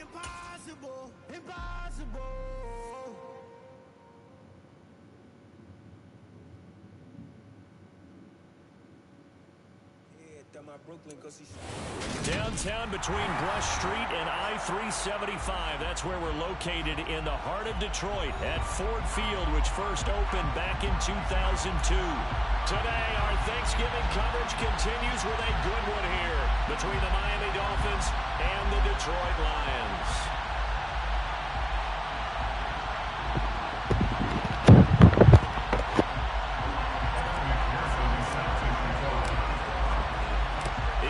impossible, impossible. Downtown between Brush Street and I-375. That's where we're located in the heart of Detroit at Ford Field, which first opened back in 2002. Today, our Thanksgiving coverage continues with a good one here between the Miami Dolphins and the Detroit Lions.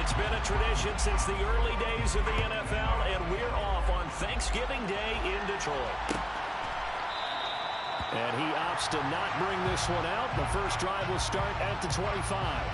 It's been a tradition since the early days of the NFL, and we're off on Thanksgiving Day in Detroit. And he opts to not bring this one out. The first drive will start at the 25.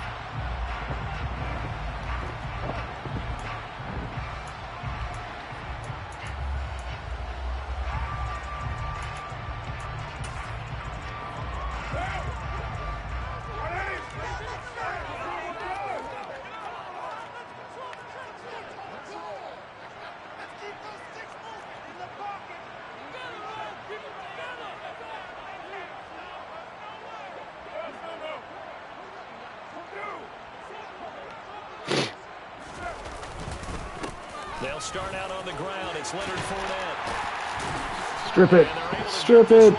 They'll start out on the ground. It's Leonard Fournette. Strip it. Strip it.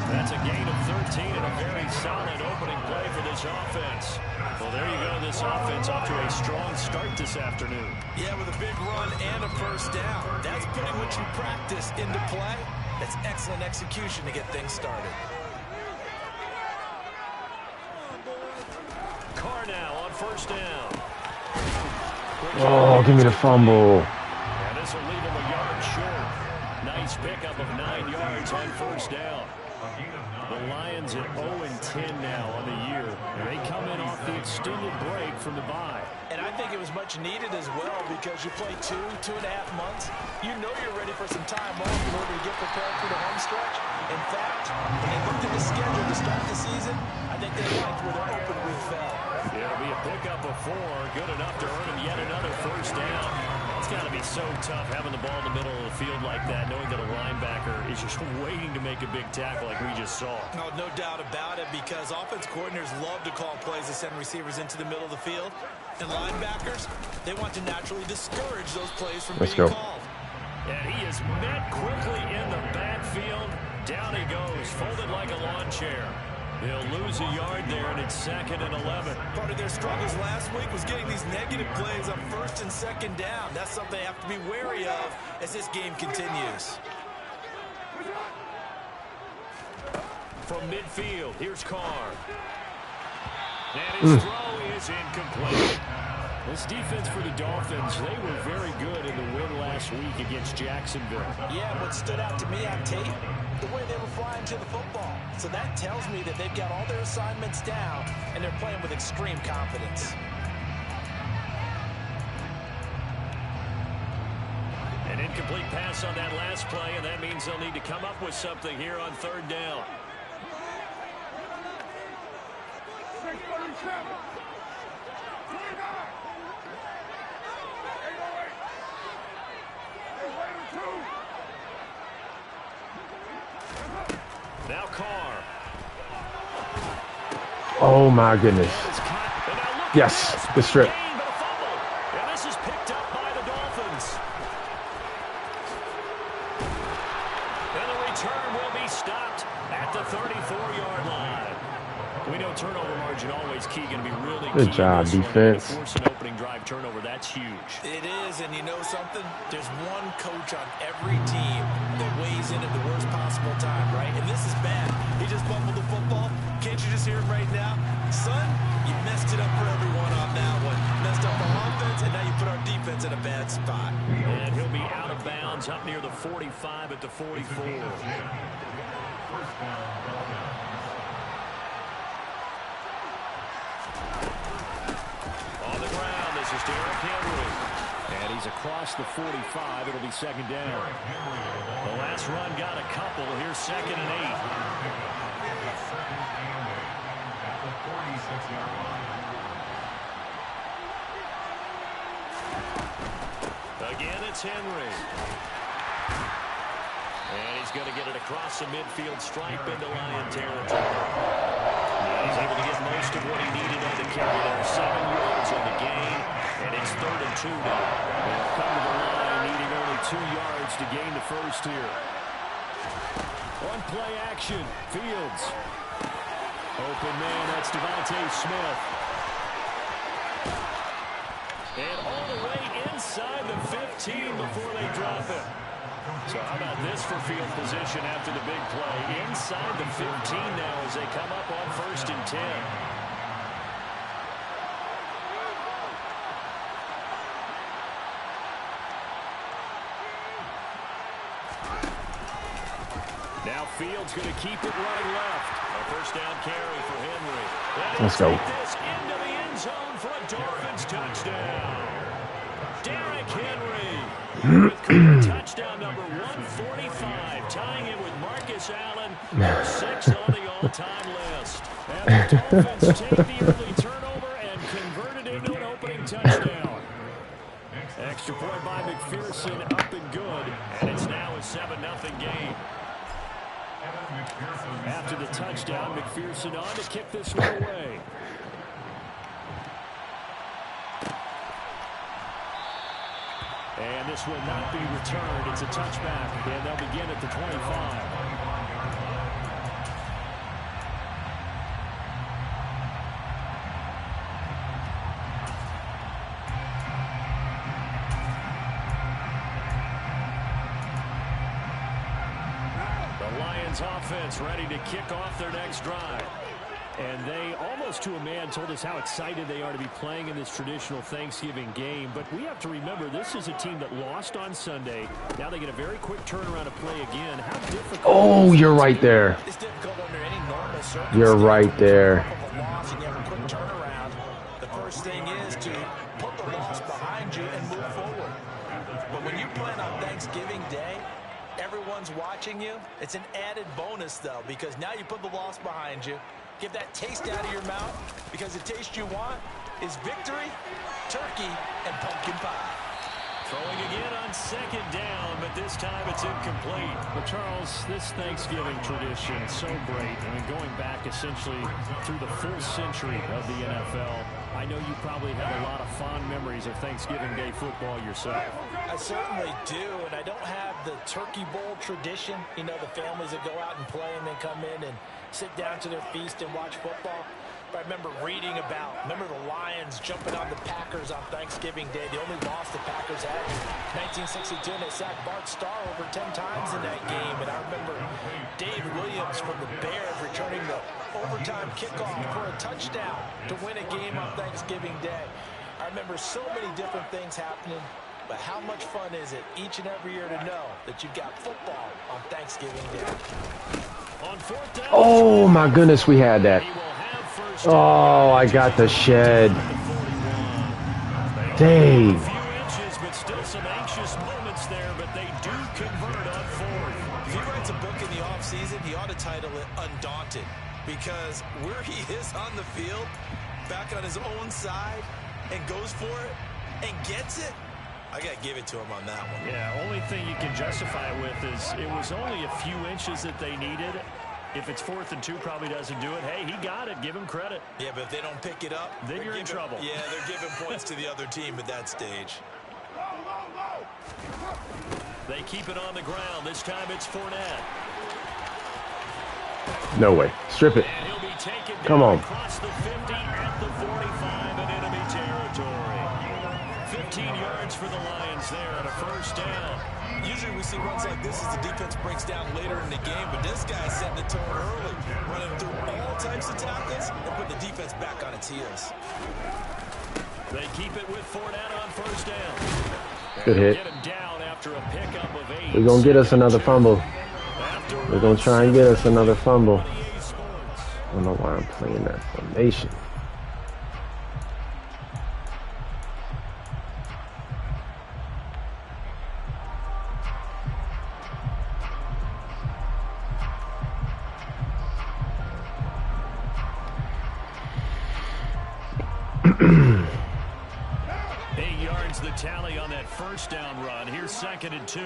That's a gain of 13 and a very solid opening play for this offense. Well, there you go. This offense off to a strong start this afternoon. Yeah, with a big run and a first down. That's putting what you practice into play. That's excellent execution to get things started. Carr now on first down. Oh, give me the fumble. And this will leave him a yard short. Nice pickup of 9 yards on first down. The Lions at 0-10 now on the year. And they come in off the extended break from the bye. And I think it was much needed as well because you play 2.5 months. You know you're ready for some time off in order to get prepared for the home stretch. In fact, when they looked at the schedule to start the season, I think they liked where their open week fell. It'll be a pickup of 4, good enough to earn him yet another first down. It's got to be so tough having the ball in the middle of the field like that, knowing that a linebacker is just waiting to make a big tackle like we just saw. No, no doubt about it, because offense coordinators love to call plays to send receivers into the middle of the field. And linebackers, they want to naturally discourage those plays from being called. And he is met quickly in the backfield. Down he goes, folded like a lawn chair. They'll lose a yard there, and it's 2nd and 11. Part of their struggles last week was getting these negative plays on 1st and 2nd down. That's something they have to be wary of as this game continues. From midfield, here's Carr. And his throw is incomplete. This defense for the Dolphins, they were very good in the win last week against Jacksonville. Yeah, what stood out to me on tape, the way they were flying to the football. So that tells me that they've got all their assignments down, and they're playing with extreme confidence. An incomplete pass on that last play, and that means they'll need to come up with something here on 3rd down. Now Carr. Oh my goodness. Yes, the strip. And this is picked up by the Dolphins. And the return will be stopped at the 34-yard line. We know turnover margin always key, going to be really key. Good job, defense. Force an opening drive turnover, that's huge. It is, and you know something? There's one coach on every team that weighs in at the worst possible time, right? And this is bad. He just fumbled the football. Can't you just hear him right now? Son, you messed it up for everyone on that one. Messed up our offense, and now you put our defense in a bad spot. And he'll be out of bounds up near the 45 at the 44. On the ground, this is Derrick Henry. And he's across the 45. It'll be 2nd down. The last run got a couple. Here's 2nd and 8. it's Henry. And he's going to get it across the midfield stripe into Lion territory. He's able to get most of what he needed on the carry there. 7 yards on the gain, and it's 3rd and 2 now. They'll come to the line, needing only 2 yards to gain the first here. On play action, Fields. Open man, that's Devontae Smith. And all the way inside the 15 before they drop it. So how about this for field position after the big play? Inside the 15 now as they come up on 1st and 10. Now Fields going to keep it running left. A 1st down carry for Henry. Let's go. This into the end zone for a Dolphins touchdown. Derrick Henry with touchdown number 145, tying it with Marcus Allen, 6 on the all-time list. And the Dolphins take the early turnover and convert it into an opening touchdown. Extra point by McPherson, up and good, and it's now a 7-0 game. After the touchdown, McPherson on to kick this one away. And this will not be returned. It's a touchback, and they'll begin at the 25. Offense ready to kick off their next drive. And they, almost to a man, told us how excited they are to be playing in this traditional Thanksgiving game. But we have to remember, this is a team that lost on Sunday. Now they get a very quick turnaround to play again. How difficult? Oh, you're right there. It's difficult under any normal circumstance. You're right there. The first thing is to put the loss behind you and move forward. But when you plan on Thanksgiving Day, everyone's watching you. It's an added bonus, though, because now you put the loss behind you. Get that taste out of your mouth, because the taste you want is victory, turkey, and pumpkin pie. Throwing again on 2nd down, but this time it's incomplete. Well, Charles, this Thanksgiving tradition, so great. I mean, going back essentially through the full century of the NFL, I know you probably have a lot of fond memories of Thanksgiving Day football yourself. I certainly do, and I don't have the Turkey Bowl tradition. You know, the families that go out and play and then come in and sit down to their feast and watch football. But I remember reading about, the Lions jumping on the Packers on Thanksgiving Day. The only loss the Packers had in 1962, and they sacked Bart Starr over 10 times in that game. And I remember Dave Williams from the Bears returning the overtime kickoff for a touchdown to win a game on Thanksgiving Day. I remember so many different things happening, but how much fun is it each and every year to know that you've got football on Thanksgiving Day? On 4th down, Oh, my goodness, we had that. Oh, I got the shed. Dave. A few inches, but still some anxious moments there, but they do convert on 4th. If he writes a book in the offseason, he ought to title it Undaunted, because where he is on the field, back on his own side, and goes for it, and gets it, I got to give it to him on that one. Yeah, only thing you can justify it with is it was only a few inches that they needed. If it's 4th and 2, probably doesn't do it. Hey, he got it. Give him credit. Yeah, but if they don't pick it up, then you're in trouble. Yeah, they're giving points to the other team at that stage. They keep it on the ground. This time it's Fournette. No way. Strip it. And he'll be taken down Come on. across the 50 at the 45 in enemy territory. 15 yards for the Lions there on a 1st down. Usually we see runs like this as the defense breaks down later in the game, but this guy's setting the tone early, running through all types of tackles and putting the defense back on its heels. They keep it with Fournette on 1st down. Good hit. Get him down after a pickup of 8. We're going to get us another fumble. We're going to try and get us another fumble. I don't know why I'm playing that formation. first down run. Here's 2nd and 2.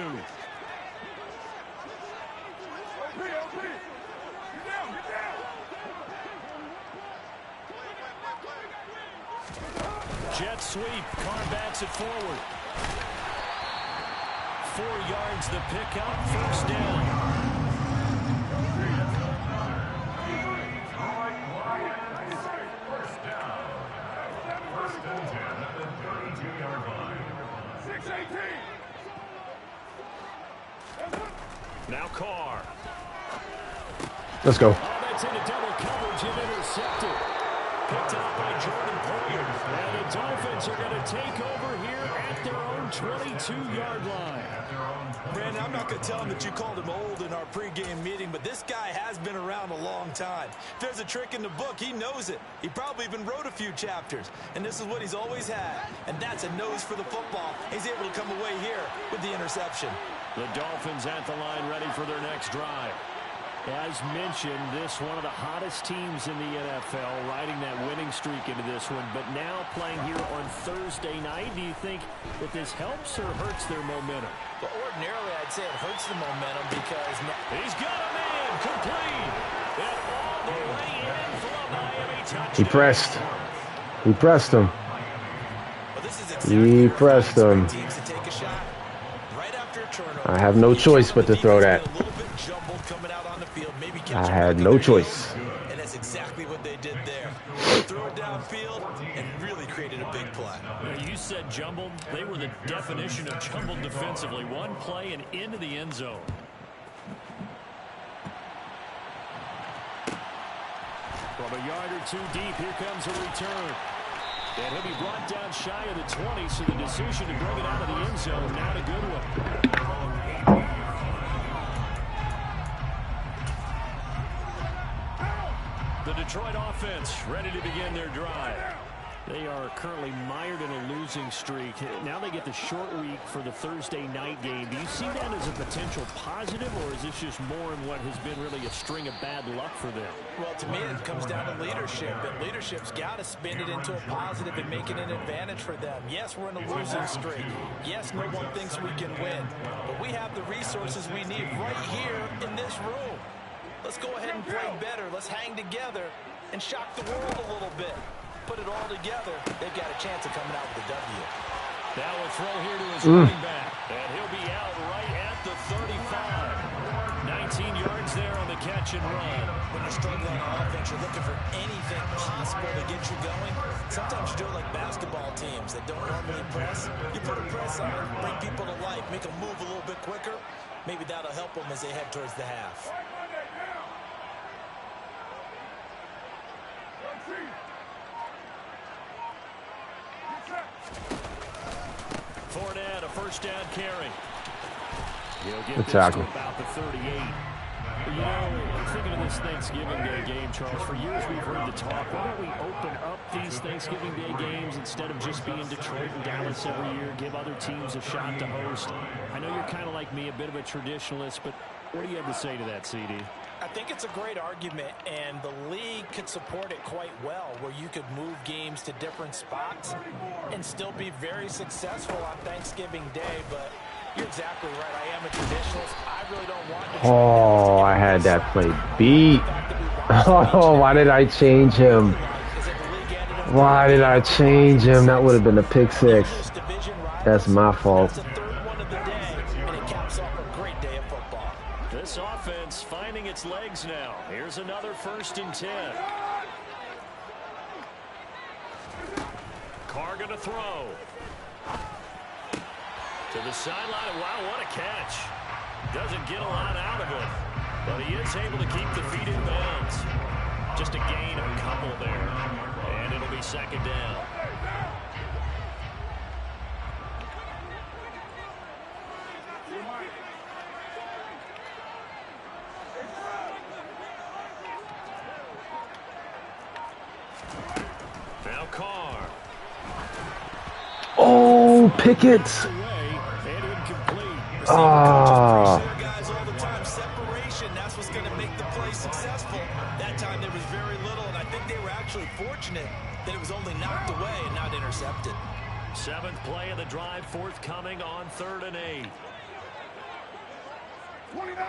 Jet sweep. Carr backs it forward. 4 yards the pickup. First down. Now Carr. Let's go. Oh, that's into double coverage and intercepted. Picked up by Jordan Poyer. And the Dolphins are going to take over here at their own 22-yard line. Brandon, I'm not going to tell him that you called him old in our pregame meeting, but this guy has been around a long time. If there's a trick in the book, he knows it. He probably even wrote a few chapters, and this is what he's always had, and that's a nose for the football. He's able to come away here with the interception. The Dolphins at the line ready for their next drive. As mentioned, this one of the hottest teams in the NFL, riding that winning streak into this one, but now playing here on Thursday night. Do you think that this helps or hurts their momentum? Well, ordinarily, I'd say it hurts the momentum because... He's got a man complete. And all the way in for a Miami touchdown. He pressed. He pressed him. Well, this is exactly He pressed him. teams to take a shot. Right after a turnover, I have no choice but to throw that. a little bit jumbled coming out on the field, maybe I had no choice. and that's exactly what they did there. Threw it downfield and really created a big play. You said jumbled. They were the definition of jumbled defensively. One play and into the end zone. From a yard or two deep, here comes a return. And he'll be brought down shy of the 20, so the decision to bring it out of the end zone, not a good one. The Detroit offense ready to begin their drive. They are currently mired in a losing streak. Now they get the short week for the Thursday night game. Do you see that as a potential positive, or is this just more in what has been really a string of bad luck for them? Well, to me, it comes down to leadership, and leadership's got to spin it into a positive and make it an advantage for them. Yes, we're in a losing streak. Yes, no one thinks we can win, but we have the resources we need right here in this room. Let's go ahead and play better. Let's hang together and shock the world a little bit. Put it all together, they've got a chance of coming out with a W. Now a throw here to his running back, and he'll be out right at the 35. 19 yards there on the catch and run. When you're struggling on offense, you're looking for anything possible to get you going. Sometimes you do it like basketball teams that don't normally press. You put a press on, bring people to life, make them move a little bit quicker. Maybe that'll help them as they head towards the half. Fournette, a first down carry. He'll get Good this tackle. to about the 38. You know, thinking of this Thanksgiving Day game, Charles, for years we've heard the talk, why don't we open up these Thanksgiving Day games instead of just being Detroit and Dallas every year, give other teams a shot to host? I know you're kind of like me, a bit of a traditionalist, but what do you have to say to that, CD? I think it's a great argument, and the league could support it quite well, where you could move games to different spots and still be very successful on Thanksgiving Day. But you're exactly right. I am a traditionalist. I really don't want to. Oh, I had that play beat. Oh, why did I change him? Why did I change him? That would have been a pick six. That's my fault. This offense finding its legs now. Here's another 1st and 10. Carr gonna throw. To the sideline. Wow, what a catch. Doesn't get a lot out of it, but he is able to keep the feet in bounds. Just a gain of a couple there, and it'll be 2nd down. Now Carr. Oh, Pickett. Ah. Guys all the time. Separation, that's what's going to make the play successful. That time there was very little, and I think they were actually fortunate that it was only knocked away and not intercepted. Seventh play of the drive forthcoming on 3rd and 8. 29.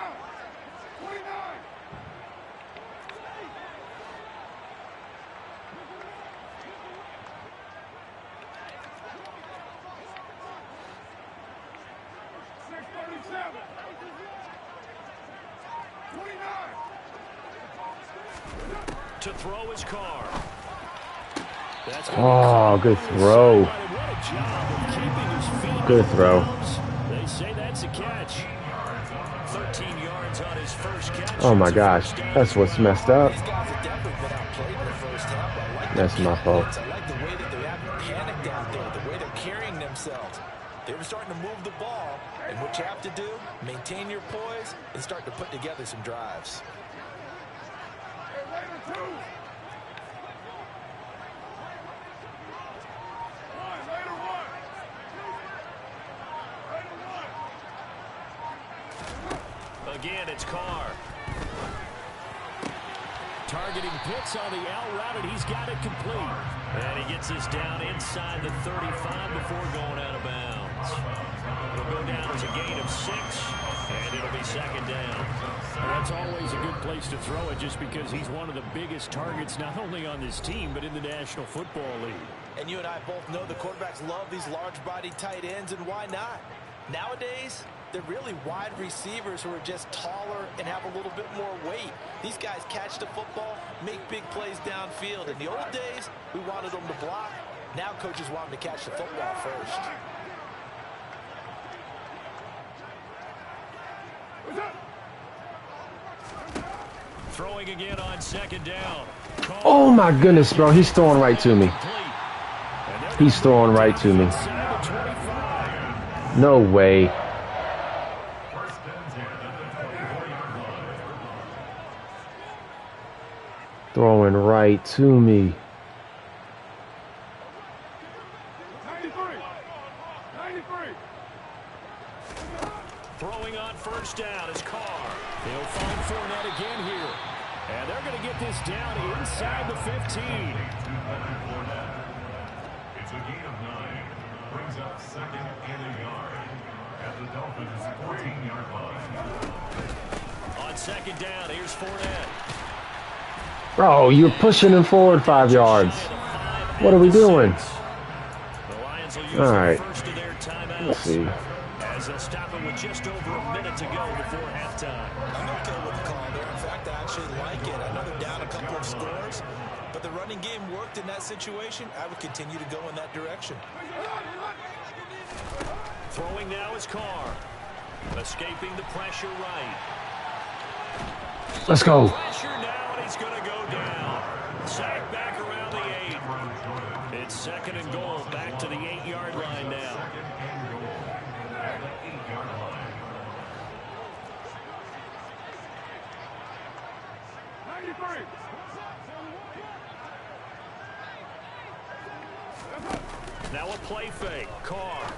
To throw his car. Oh, good throw. Good throw. They say that's a catch. 13 yards on his first catch. Oh my gosh, that's what's messed up. These guys have definitely been outplayed in the first half. I like That's my fault. I like the way that they haven't panicked out there, the way they're carrying themselves. They were starting to move the ball, and what you have to do, maintain your poise and start to put together some drives. Again, it's Carr. Targeting Pitts on the out route, and he's got it complete. And he gets us down inside the 35 before going out of bounds. It'll go down as a gain of 6, and it'll be 2nd down. Well, that's always a good place to throw it just because he's one of the biggest targets not only on this team but in the National Football League. And you and I both know the quarterbacks love these large-bodied tight ends, and why not? Nowadays, they're really wide receivers who are just taller and have a little bit more weight. These guys catch the football, make big plays downfield. In the old days, we wanted them to block. Now coaches want them to catch the football first. Throwing again on 2nd down. Oh my goodness, bro. He's throwing right to me. He's throwing right to me. No way. Throwing right to me. 93. Throwing on 1st down is Carr. They'll find Fournette again here. And they're going to get this down inside the 15. It's a gain of 9. Brings up 2nd and a yard at the Dolphins' 14-yard line. On 2nd down, here's Fournette. Bro, you're pushing him forward 5 yards. What are we doing? All right. Let's see. As they'll stop it with just over a minute to go before halftime. I'm okay with the call there. In fact, I actually like it. I know they're down a couple of scores, but the running game worked in that situation. I would continue to go in that direction. Throwing now is Carr. Escaping the pressure right. Let's go. Pressure now, and he's going to go down. Sack back around the 8. It's 2nd and goal. Back to the 8-yard line now. Now a play fake. Carr.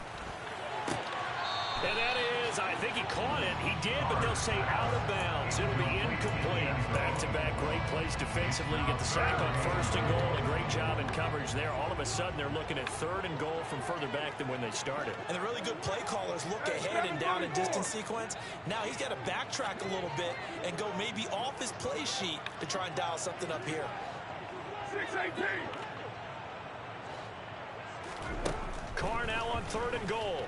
And that is, I think he caught it. He did, but they'll say out of bounds. It'll be incomplete. Back-to-back great plays defensively. Get the sack on 1st and goal. A great job in coverage there. All of a sudden, they're looking at 3rd and goal from further back than when they started. And the really good play callers look ahead and down in distance sequence. Now he's got to backtrack a little bit and go maybe off his play sheet to try and dial something up here. 6-18. Carr now on 3rd and goal.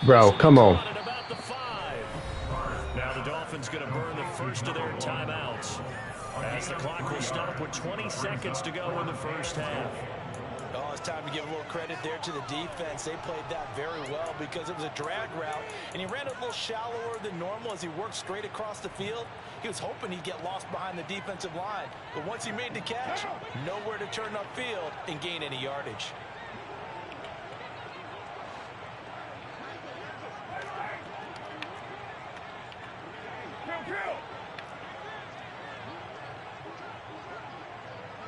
Bro, come on. At about the 5. Now the Dolphins going to burn the first of their timeouts as the clock will stop with 20 seconds to go in the first half. Oh, it's time to give a little credit there to the defense. They played that very well because it was a drag route, and he ran a little shallower than normal as he worked straight across the field. He was hoping he'd get lost behind the defensive line, but once he made the catch, nowhere to turn upfield and gain any yardage. Kill.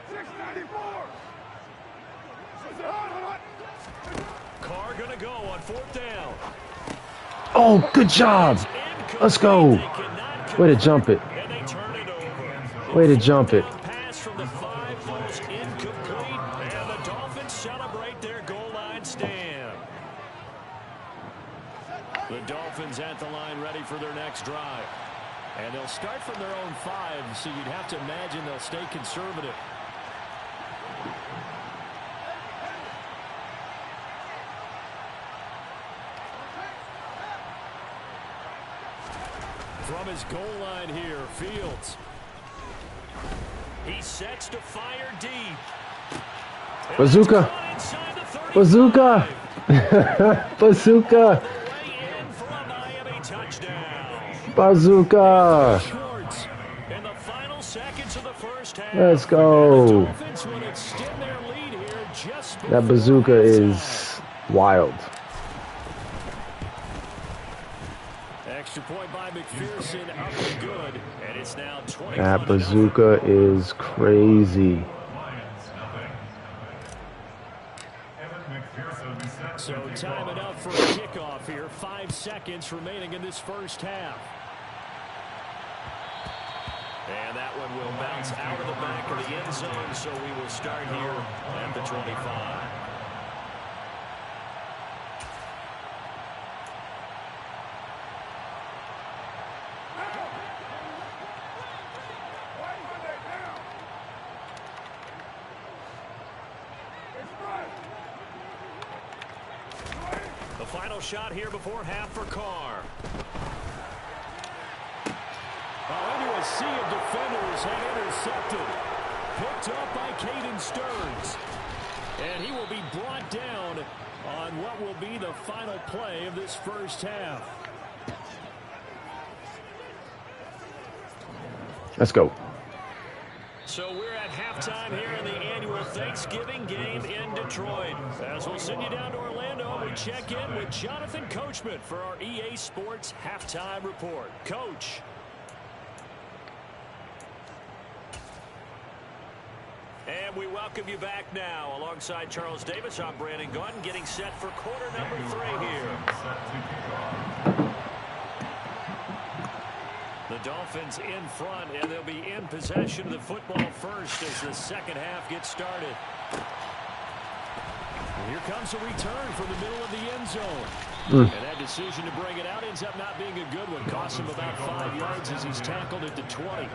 694. Carr going to go on 4th down. Oh, good job. Let's go. Way to jump it. And they turn it over. Way to jump it. Pass from the 5 falls incomplete, and the Dolphins celebrate their goal. The Dolphins at the line ready for their next drive. And they'll start from their own 5, so you'd have to imagine they'll stay conservative. From his goal line here, Fields. He sets to fire deep. Bazooka. Bazooka. Bazooka. Bazooka. In the final seconds of the first half. Let's go. That bazooka is wild. Extra point by McPherson, up and good, and it's now 20. That bazooka is crazy. So time it up for a kickoff here. 5 seconds remaining in this first half. And that one will bounce out of the back of the end zone, so we will start here at the 25. The final shot here before half for Carr. Into a sea of defenders and intercepted. Picked up by Caden Stearns. And he will be brought down on what will be the final play of this first half. Let's go. So we're at halftime here in the annual Thanksgiving game in Detroit. As we'll send you down to Orlando, we check in with Jonathan Coachman for our EA Sports Halftime Report. Coach. And we welcome you back now. Alongside Charles Davis, I'm Brandon Gunn, getting set for quarter number 3 here. The Dolphins in front, and they'll be in possession of the football first as the second half gets started. And here comes a return from the middle of the end zone. And that decision to bring it out ends up not being a good one. Costs him about 5 yards as he's tackled at the 20.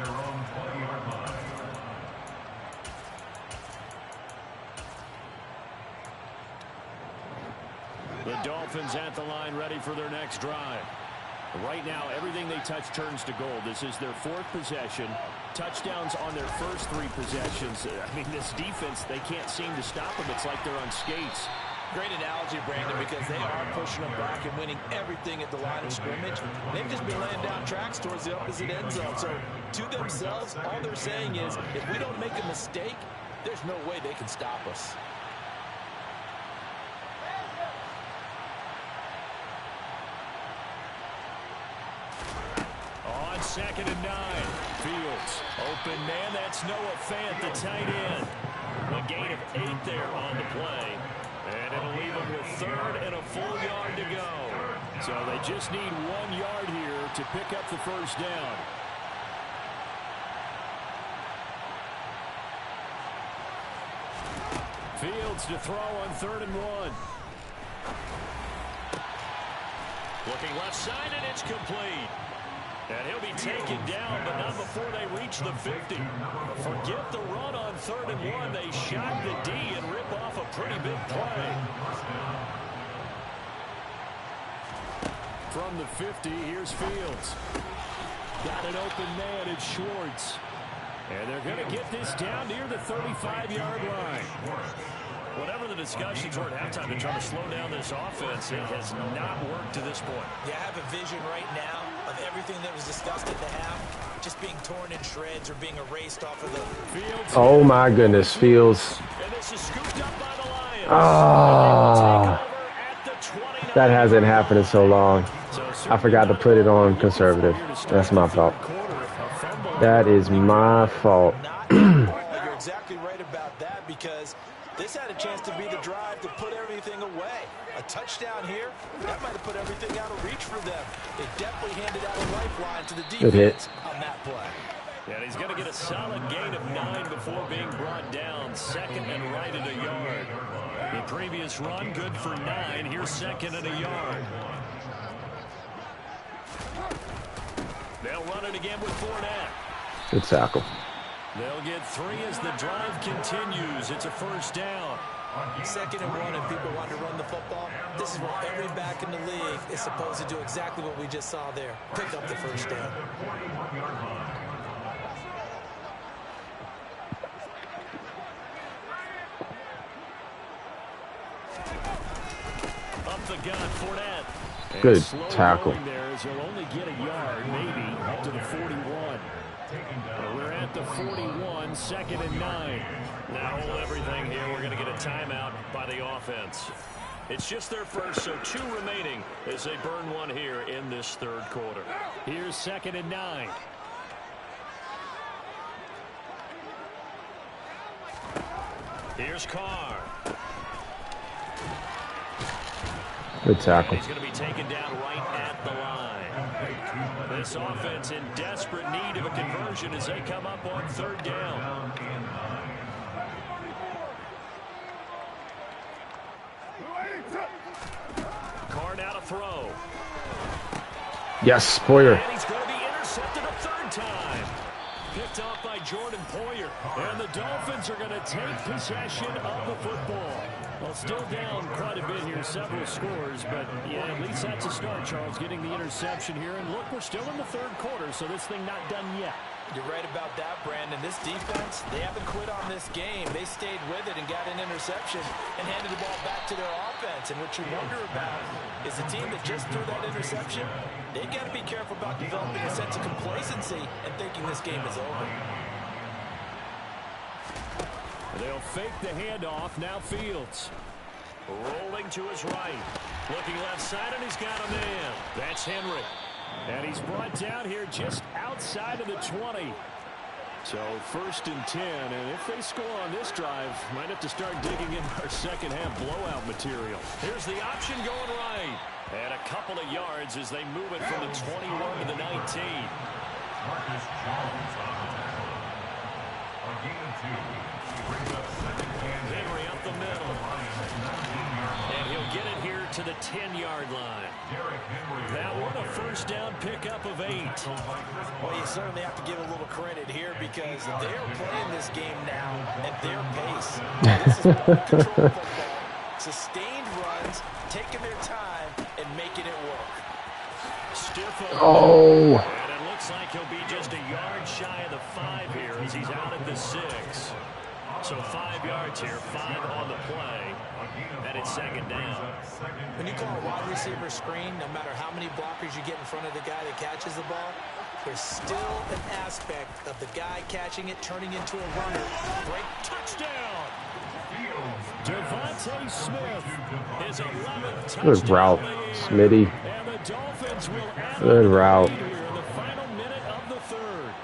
The Dolphins at the line ready for their next drive. Right now, everything they touch turns to gold. This is their 4th possession. Touchdowns on their first 3 possessions. I mean, this defense, they can't seem to stop them. It's like they're on skates. Great analogy, Brandon, because they are pushing them back and winning everything at the line of scrimmage. They've just been laying down tracks towards the opposite end zone. So, to themselves, all they're saying is, if we don't make a mistake, there's no way they can stop us. On 2nd and 9, Fields. Open man, that's Noah Fant, the tight end. A gain of 8 there on the play. And it'll leave them with 3rd and a full yard to go. So they just need 1 yard here to pick up the first down. Fields to throw on 3rd and 1. Looking left side, and it's complete. And he'll be taken down, but not before they reach the 50. Forget the run on 3rd and 1. They shot the D and rip off a pretty big play. From the 50, here's Fields. Got an open man, it's Schwartz. And they're going to get this down near the 35-yard line. Whatever the discussions were at halftime to try to slow down this offense, it has not worked to this point. Yeah, I have a vision right now of everything that was discussed at the half just being torn in shreds or being erased off of the Fields. Oh my goodness, Fields. And this is scooped up by the Lions. Ah, that hasn't happened in so long. I forgot to put it on conservative. That's my fault. That is my fault. You're exactly right about that, because this had a chance to be the drive to put everything away. A touchdown here, that might have put everything out of reach for them. They definitely handed out a lifeline to the defense on that play. And he's going to get a solid gain of 9 before being brought down. 2nd and right at a yard. The previous run good for 9. Here's 2nd and a yard. They'll run it again with Fournette. Good tackle. They'll get 3 as the drive continues. It's a first down. 2nd and 1, and people want to run the football. This is what every back in the league is supposed to do, exactly what we just saw there. Pick up the first down. Up the gun, Fournette. Good tackle. There is he'll only get a yard, maybe, up to the 41. We're at the 41, 2nd and 9. Now hold everything here. We're going to get a timeout by the offense. It's just their first, so 2 remaining as they burn 1 here in this 3rd quarter. Here's 2nd and 9. Here's Carr. Good tackle. He's going to be taken down right at the line. This offense in desperate need of a conversion as they come up on 3rd down. Carr now to throw. Yes, Poyer. And he's going to be intercepted a 3rd time. Picked off by Jordan Poyer. And the Dolphins are going to take possession of the football. Well, still down quite a bit here, several scores, but yeah, at least that's a start, Charles, getting the interception here. And look, we're still in the 3rd quarter, so this thing not done yet. You're right about that, Brandon. This defense, they haven't quit on this game. They stayed with it and got an interception and handed the ball back to their offense. And what you wonder about is the team that just threw that interception, they got to be careful about developing a sense of complacency and thinking this game is over. They'll fake the handoff. Now Fields. Rolling to his right. Looking left side, and he's got a man. That's Henry. And he's brought down here just outside of the 20. So 1st and 10, and if they score on this drive, might have to start digging in our second half blowout material. Here's the option going right. And a couple of yards as they move it from the 21 to the 19. Marcus Jones on the tackle. A gain of 2. Brings up 2nd and Henry up the middle. And he'll get it here to the 10-yard line. That one a first down pickup of 8. Well, you certainly have to give a little credit here because they're playing this game now at their pace. This is ball control football, sustained runs, taking their time, and making it work. Stiff Oh. And it looks like he'll be just a yard shy of the 5 here as he's out at the 6. So 5 yards here, 5 on the play, and it's 2nd down. When you call a wide receiver screen, no matter how many blockers you get in front of the guy that catches the ball, there's still an aspect of the guy catching it turning into a runner. Great touchdown! Devontae Smith, His 11th touchdown. Good route, Smitty. and the Dolphins will add Good on the route. lead here in the final minute of the 3rd.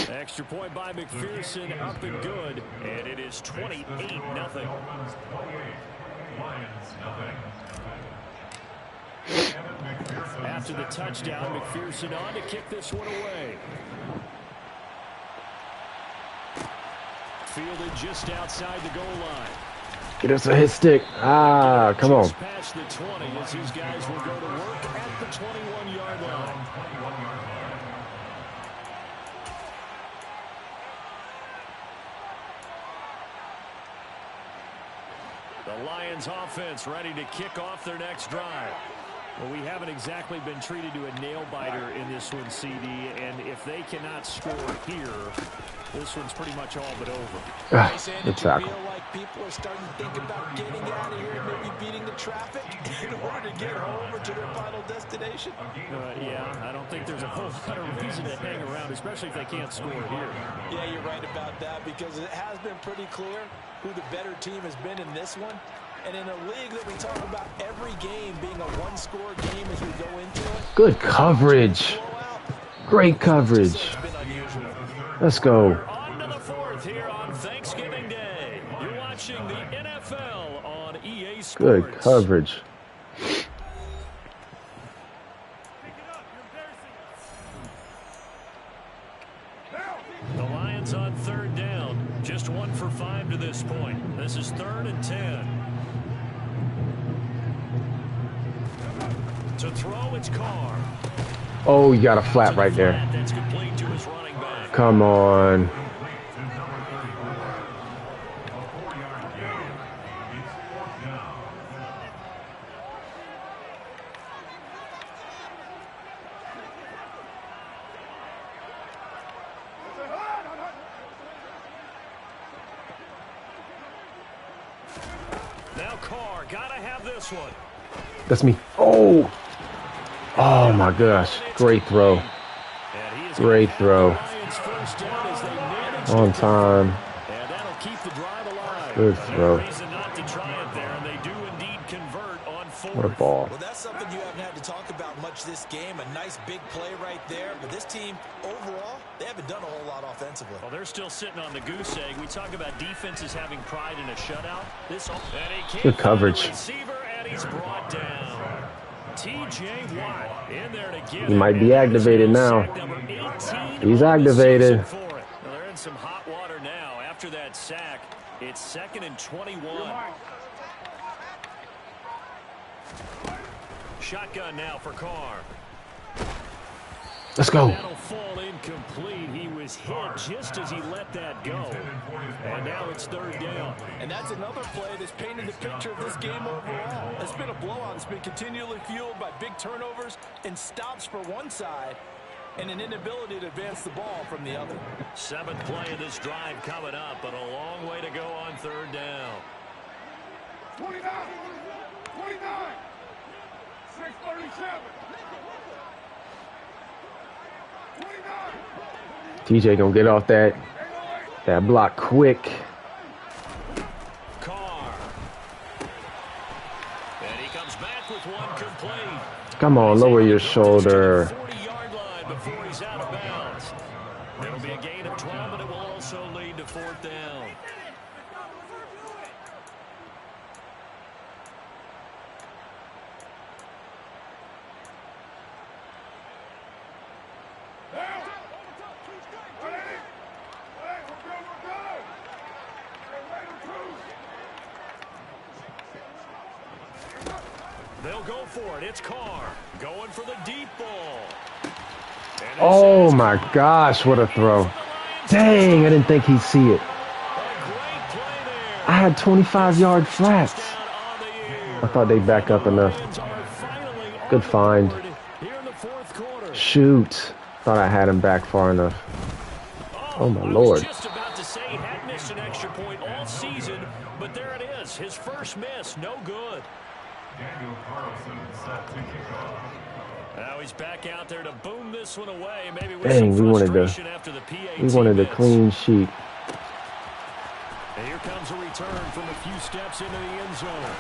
Extra point by McPherson, up and good. And it is 28-0. After the touchdown, McPherson on to kick this one away. Fielded just outside the goal line. Get us a hit stick. Ah, come on. Just past the 20 as these guys will go to work at the 21-yard line. The Lions offense ready to kick off their next drive. Well, we haven't exactly been treated to a nail-biter in this one, CD, and if they cannot score here, this one's pretty much all but over. Ah, Did good you tackle. feel like people are starting to think about getting out of here and maybe beating the traffic in order to get home or to their final destination? Yeah, I don't think there's a whole lot of reason to hang around, especially if they can't score here. Yeah, you're right about that because it has been pretty clear who the better team has been in this one. And in a league that we talk about every game being a one-score game as we go into it. Good coverage. Great coverage. Let's go. On to the 4th here on Thanksgiving Day. You're watching the NFL on EA Sports. Good coverage. The Lions on 3rd down. Just 1 for 5 to this point. This is 3rd and 10. To throw, it's Carr. Oh, you got a flat right there. That's complete to his running back. Come on. Now Carr, gotta have this one. That's me. Oh. Oh my gosh. Great throw. Great throw. On time. And that'll keep the drive alive. Good throw. No reason not to try it there, and they do indeed convert on fourth. What a ball. Well, that's something you haven't had to talk about much this game. A nice big play right there. But this team, overall, they haven't done a whole lot offensively. Well, they're still sitting on the goose egg. We talk about defenses having pride in a shutout. Good coverage. Receiver, and he's brought down. T.J. Watt in there to get He might be activated now. He's activated. Well, they're in some hot water now. After that sack, it's 2nd and 21. Shotgun now for Carr. Let's go. That'll fall incomplete. He was hit just as he let that go. And now it's 3rd down. And that's another play that's painted the picture of this game overall. It's been a blowout. It's been continually fueled by big turnovers and stops for one side and an inability to advance the ball from the other. 7th play of this drive coming up, but a long way to go on 3rd down. 29, 637. TJ gonna get off that block quick. Carr. And he comes back with one complete. Come on, lower your shoulder. 40-yard line before he's out of bounds. It'll be a gain of 12, but it will also lead to 4th down. They'll go for it. It's Carr going for the deep ball. Oh my gosh, what a throw. Dang, I didn't think he'd see it. I had 25-yard flats. I thought they'd back up enough. Good find. Shoot. Thought I had him back far enough. Oh my Lord. Just about to say he had missed an extra point all season, but there it is. His first miss, no good. Daniel Carlson set to kick off. Now he's back out there to boom this one away. Maybe with Dang, some we frustration after the PAT we wanted a miss. clean sheet. And here comes a return from a few steps into the end zone.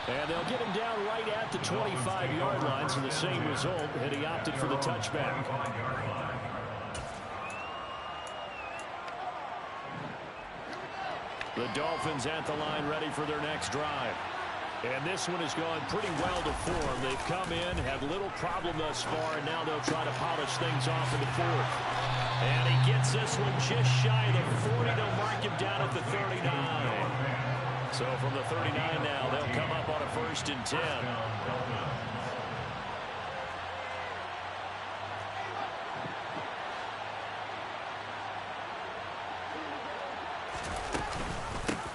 And they'll get him down right at the 25-yard line, so the same result, and he opted for the touchback. The Dolphins at the line ready for their next drive. And this one has gone pretty well to form. They've come in, had little problem thus far, and now they'll try to polish things off in the 4th. And he gets this one just shy of the 40. They'll mark him down at the 39. So from the 39 now, they'll come up on a 1st and 10.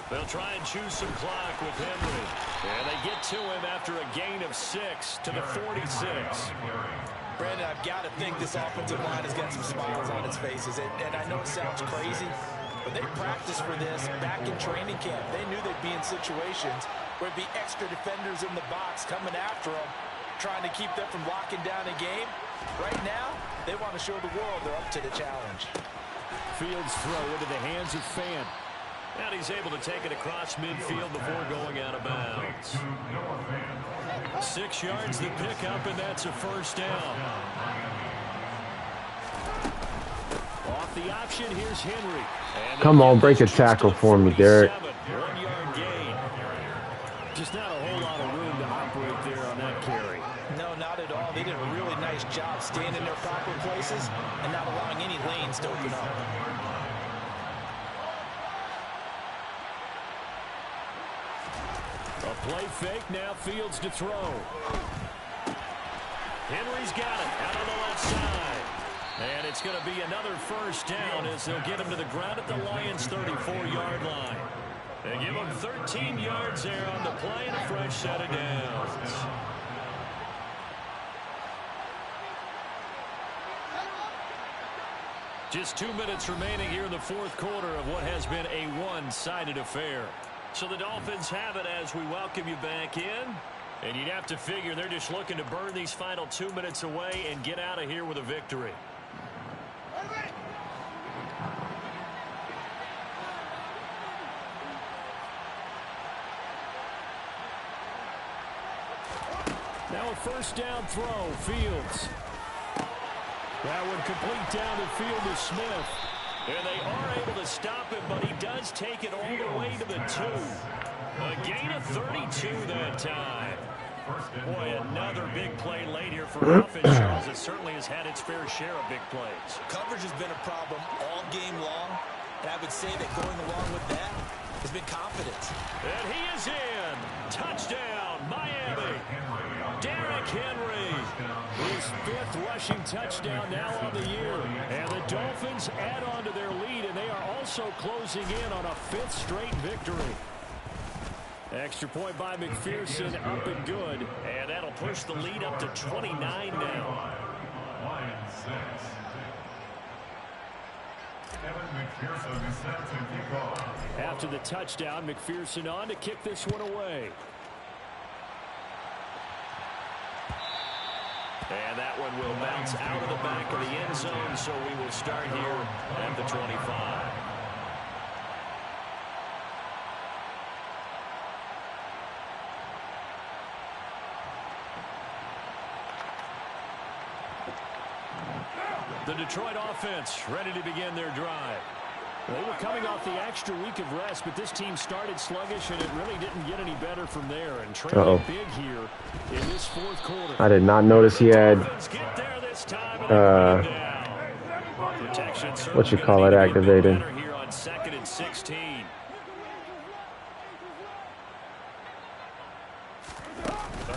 They'll try and choose some clock with Henry. And they get to him after a gain of 6 to the 46. Brandon, I've got to think this offensive line has got some smiles on its faces. And I know it sounds crazy, but they practiced for this back in training camp. They knew they'd be in situations where it'd be extra defenders in the box coming after them, trying to keep them from locking down a game. Right now, they want to show the world they're up to the challenge. Fields throw into the hands of Fan. And he's able to take it across midfield before going out of bounds. 6 yards the pickup, and that's a 1st down. Off the option, here's Henry. Come on, break a tackle for me, Derek. 1-yard gain. Just not a whole lot of room to operate there on that carry. No, not at all. They did a really nice job staying in their proper places and not allowing any lanes to open up. A play fake, now Fields to throw. Henry's got it out on the left side. And it's going to be another first down as they'll get him to the ground at the Lions' 34-yard line. They give him 13 yards there on the play and a fresh set of downs. Just 2 minutes remaining here in the fourth quarter of what has been a one-sided affair. So the Dolphins have it as we welcome you back in. And you'd have to figure they're just looking to burn these final 2 minutes away and get out of here with a victory. Now a first down throw, Fields. That one complete down the field to Smith. And they are able to stop him, but he does take it all the way to the 2. A gain of 32 that time. Boy, another big play late here for offense. Charles, it certainly has had its fair share of big plays. Coverage has been a problem all game long. And I would say that going along with that has been confidence. And he is in. Touchdown, Miami. Derrick Henry. His 5th rushing touchdown now on the year. And the Dolphins add on to their lead, and they are also closing in on a 5th straight victory. Extra point by McPherson, up and good. And that'll push the lead up to 29 now. Lions 6. Kevin McPherson is set to kick off. After the touchdown, McPherson on to kick this one away. And that one will bounce out of the back of the end zone, so we will start here at the 25. The Detroit offense ready to begin their drive. They were coming off the extra week of rest, but this team started sluggish, and it really didn't get any better from there. And trailing big here in this fourth quarter. I did not notice he had what you call it activated. Here on 2nd and 16.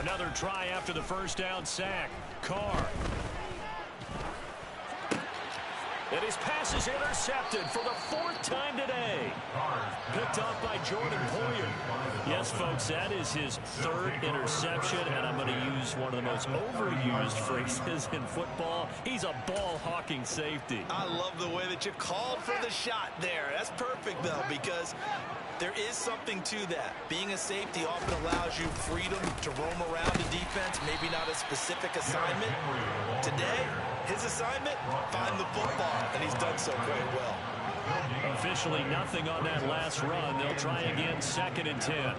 Another try after the first down sack. Carr. And his pass is intercepted for the 4th time today. Picked off by Jordan Poyer. Yes, folks, that is his 3rd interception, and I'm going to use one of the most overused phrases in football. He's a ball-hawking safety. I love the way that you called for the shot there. That's perfect, though, because there is something to that. Being a safety often allows you freedom to roam around the defense, maybe not a specific assignment. Today, his assignment, find the football, and he's done so quite well. Officially nothing on that last run. They'll try again, 2nd and 10.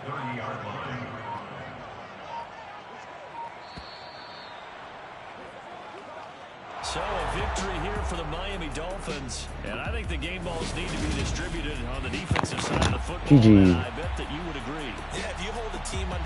So a victory here for the Miami Dolphins. And I think the game balls need to be distributed on the defensive side of the football. GG. I bet that you would agree. Yeah, if you hold a team under